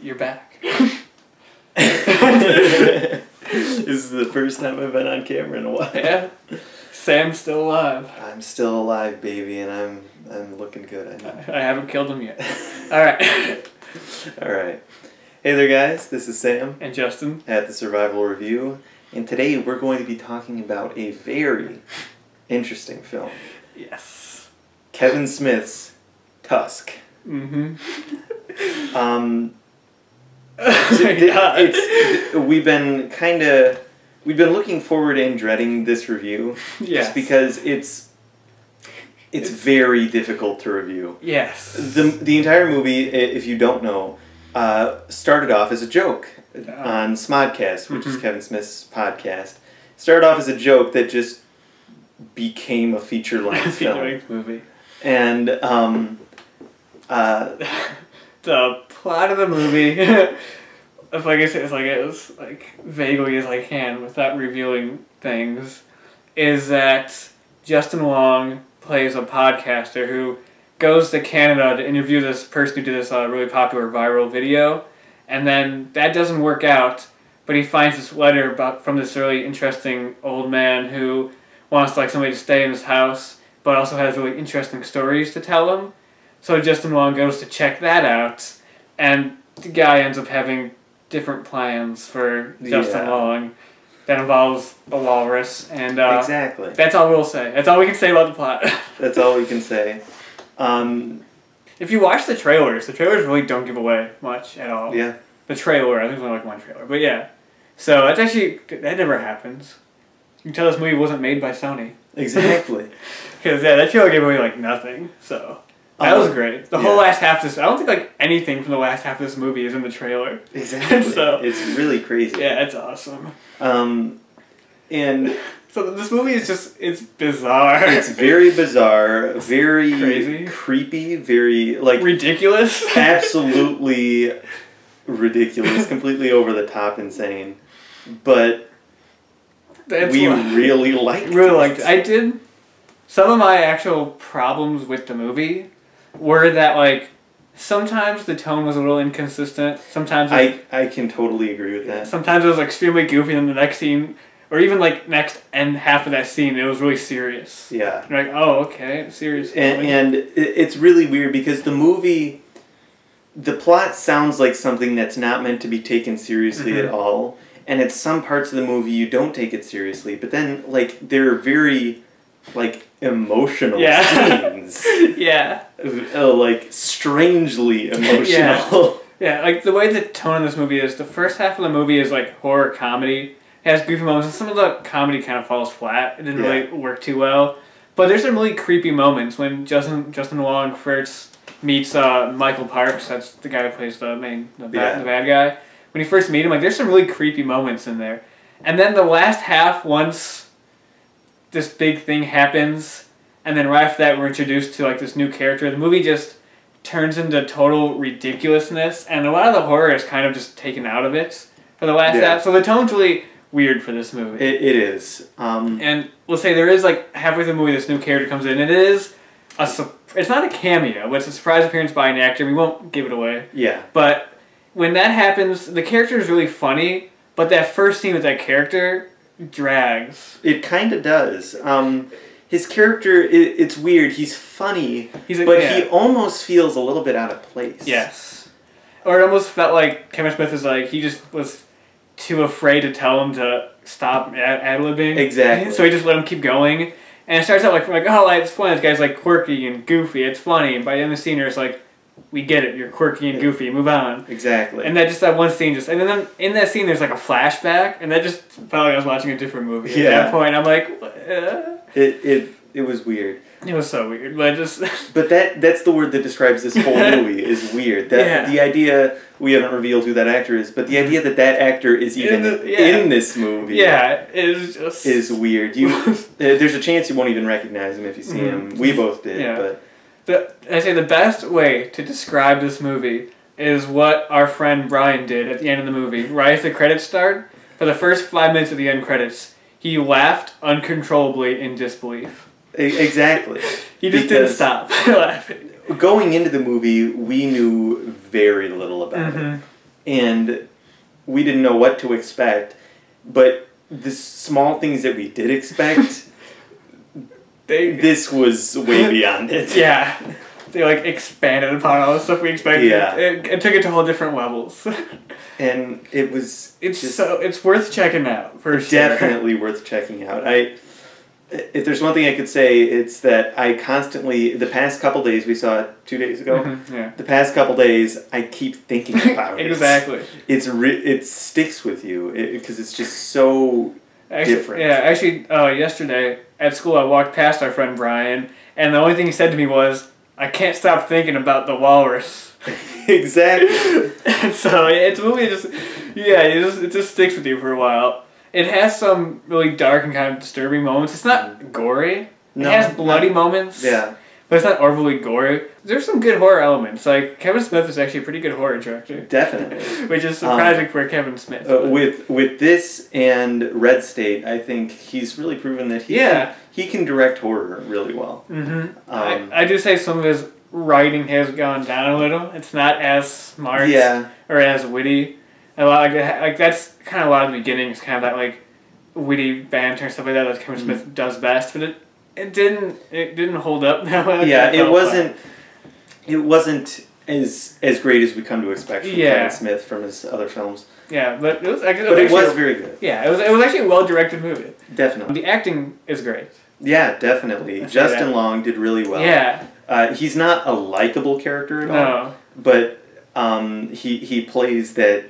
You're back. This is the first time I've been on camera in a while. Yeah. Sam's still alive. I'm still alive, baby, and I'm looking good. I know. I haven't killed him yet. All right. All right. Hey there, guys. This is Sam And Justin at the Survival Review, and today we're going to be talking about a very interesting film. Yes. Kevin Smith's Tusk. Mm-hmm. We've been looking forward and dreading this review. Yes. Just because it's very difficult to review. Yes. The entire movie, if you don't know, started off as a joke on Smodcast, which is Kevin Smith's podcast. Started off as a joke that just became a feature-length film. Movie. And the plot of the movie, if I guess it's like it was like vaguely as I can without revealing things, is that Justin Long plays a podcaster who goes to Canada to interview this person who did this really popular viral video, and then that doesn't work out, but he finds this letter from this really interesting old man who wants like somebody to stay in his house, but also has really interesting stories to tell him. So Justin Long goes to check that out, and the guy ends up having different plans for Justin Long that involves a walrus, and exactly. That's all we'll say. That's all we can say about the plot. That's all we can say. If you watch the trailers really don't give away much at all. Yeah. The trailer, I think there's only like one trailer, but yeah. So that's actually, that never happens. You can tell this movie wasn't made by Sony. Exactly. Because that trailer gave away like nothing, so. That was great. The whole last half of this, I don't think like anything from the last half of this movie is in the trailer. Exactly. So, it's really crazy. Yeah, it's awesome. And so this movie is just, it's bizarre. It's very bizarre, very crazy, creepy, very like ridiculous. Absolutely ridiculous, completely over the top insane. But we really liked it. I did. Some of my actual problems with the movie were that, like, sometimes the tone was a little inconsistent. Sometimes I can totally agree with that. Sometimes it was extremely goofy, and the next scene, or even like next end half of that scene, it was really serious. Yeah. You're like, oh, okay, serious. And it's really weird because the movie, the plot sounds like something that's not meant to be taken seriously at all. And at some parts of the movie, you don't take it seriously. But then, like, there are very, like, emotional scenes. Yeah. Like, strangely emotional. Yeah, like, the way the tone of this movie is, the first half of the movie is, like, horror comedy. It has goofy moments, and some of the comedy kind of falls flat. It didn't really work too well. But there's some really creepy moments when Justin Long first meets Michael Parks. That's the guy who plays the bad guy. When you first meet him, like, there's some really creepy moments in there. And then the last half, once this big thing happens, and then right after that we're introduced to like this new character, the movie just turns into total ridiculousness, and a lot of the horror is kind of just taken out of it for the last half. So the tone's really weird for this movie. It is. And we'll say there is like halfway through the movie this new character comes in, and it is it's not a cameo, but it's a surprise appearance by an actor. We won't give it away. Yeah. But when that happens, the character is really funny, but that first scene with that character drags. It kind of does. His character, it's weird. He's funny, he almost feels a little bit out of place. Yes. Or it almost felt like Kevin Smith is like, he just was too afraid to tell him to stop ad-libbing. Exactly. So he just let him keep going. And it starts out like oh, it's funny. This guy's like quirky and goofy. It's funny. And by the end of the scene, it's like, we get it. You're quirky and goofy. Move on. Exactly. And that one scene and then in that scene there's like a flashback, and that just felt like I was watching a different movie. At that point, I'm like, It was weird. It was so weird, but just. But that's the word that describes this whole movie is weird. The idea, we haven't revealed who that actor is, but the idea that actor is even in this movie. Is weird. There's a chance you won't even recognize him if you see him. We both did, but. I say the best way to describe this movie is what our friend Brian did at the end of the movie. Right as the credits start, for the first 5 minutes of the end credits, he laughed uncontrollably in disbelief. Exactly. He just didn't stop laughing. Going into the movie, we knew very little about it. and we didn't know what to expect, but the small things that we did expect, this was way beyond it. Yeah. They like expanded upon all the stuff we expected. Yeah. It took it to whole different levels. And it's worth checking out for sure. Definitely worth checking out. If there's one thing I could say, it's that I constantly, the past couple days, we saw it 2 days ago. Yeah. The past couple days, I keep thinking about it. Exactly. It sticks with you because it's just so different. Yeah, actually, yesterday at school I walked past our friend Brian, and the only thing he said to me was, "I can't stop thinking about the walrus." Exactly. So it's really it just sticks with you for a while. It has some really dark and kind of disturbing moments. It's not gory. No, it has bloody moments. Yeah. But it's not overly gory. There's some good horror elements. Like, Kevin Smith is actually a pretty good horror director. Definitely. Which is surprising for Kevin Smith. With this and Red State, I think he's really proven that he can direct horror really well. Mm-hmm. I do say some of his writing has gone down a little. It's not as smart or as witty. A lot like that's kind of a lot of the beginning. It's kind of that like witty banter and stuff like that Kevin Smith does best, but it didn't hold up that well. Yeah, it wasn't as great as we come to expect from Kevin Smith from his other films. Yeah, but it was very good. Yeah, it was actually a well directed movie. Definitely. The acting is great. Yeah, definitely. Justin Long did really well. Yeah. He's not a likable character at all. No. But he plays that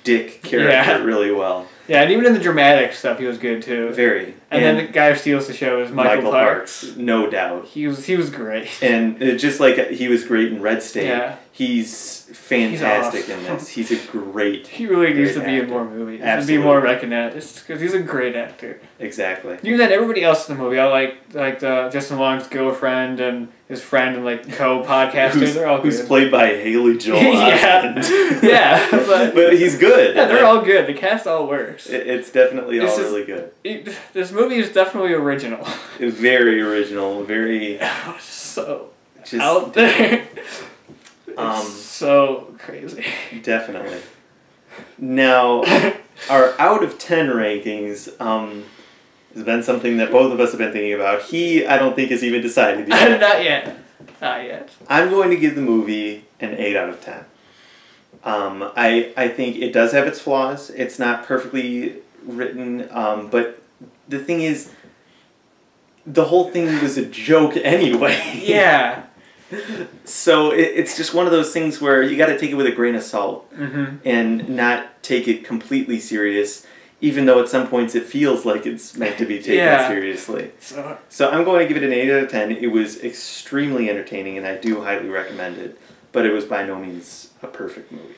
dick character really well. Yeah, and even in the dramatic stuff, he was good too. Very. And then the guy who steals the show is Michael Parks. No doubt. He was great. And just like he was great in Red State, he's fantastic he's in this. He's a great. He really needs to be in more movies. Absolutely. And be more recognized because he's a great actor. Exactly. Even then, everybody else in the movie, I like Justin Long's girlfriend and his friend and like co-podcasters. They're all good. Who's played by Haley Joel Osment. Yeah, but he's good. Yeah, they're all good. The cast all works. It's definitely all really good. This movie is definitely original. It's very original. Very so out there. So crazy. Definitely. Now, our out of 10 rankings has been something that both of us have been thinking about. I don't think, has even decided yet. Not yet. Not yet. I'm going to give the movie an 8 out of 10. I think it does have its flaws. It's not perfectly written, but the thing is, the whole thing was a joke anyway. Yeah. So it's just one of those things where you got to take it with a grain of salt and not take it completely serious, even though at some points it feels like it's meant to be taken seriously. So I'm going to give it an 8 out of 10. It was extremely entertaining, and I do highly recommend it, but it was by no means a perfect movie.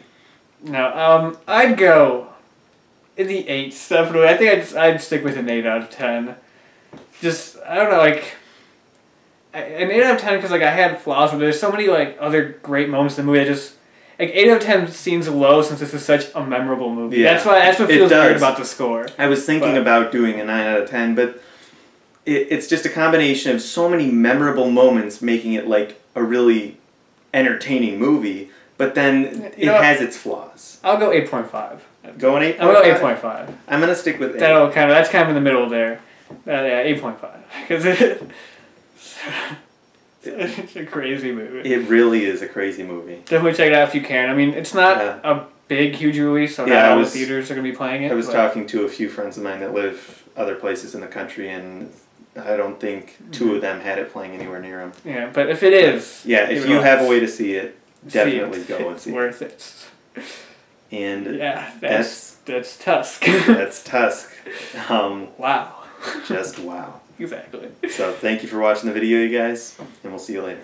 No, I'd go in the 8s, definitely. I think I'd stick with an 8 out of 10. Just, I don't know, like, an 8 out of 10 because, like, I had flaws, but there's so many, like, other great moments in the movie that just, like, 8 out of 10 seems low since this is such a memorable movie. Yeah. That's what feels weird about the score. I was thinking about doing a 9 out of 10, but it's just a combination of so many memorable moments making it, like, a really entertaining movie, but then it has its flaws. I'll go 8.5. Going 8.5? I'll go 8.5. I'm going to stick with 8. That's kind of in the middle there. Yeah, 8.5. Because it's a crazy movie. It really is a crazy movie. Definitely check it out if you can. I mean, it's not a big, huge release, so not all the theaters are going to be playing it. I was talking to a few friends of mine that live other places in the country, and I don't think 2 of them had it playing anywhere near them. Yeah, but if it is... Yeah, if you have a way to see it, definitely go and see it. It's worth it. And that's Tusk. That's Tusk. Wow. Just wow. Exactly. So thank you for watching the video, you guys, and we'll see you later.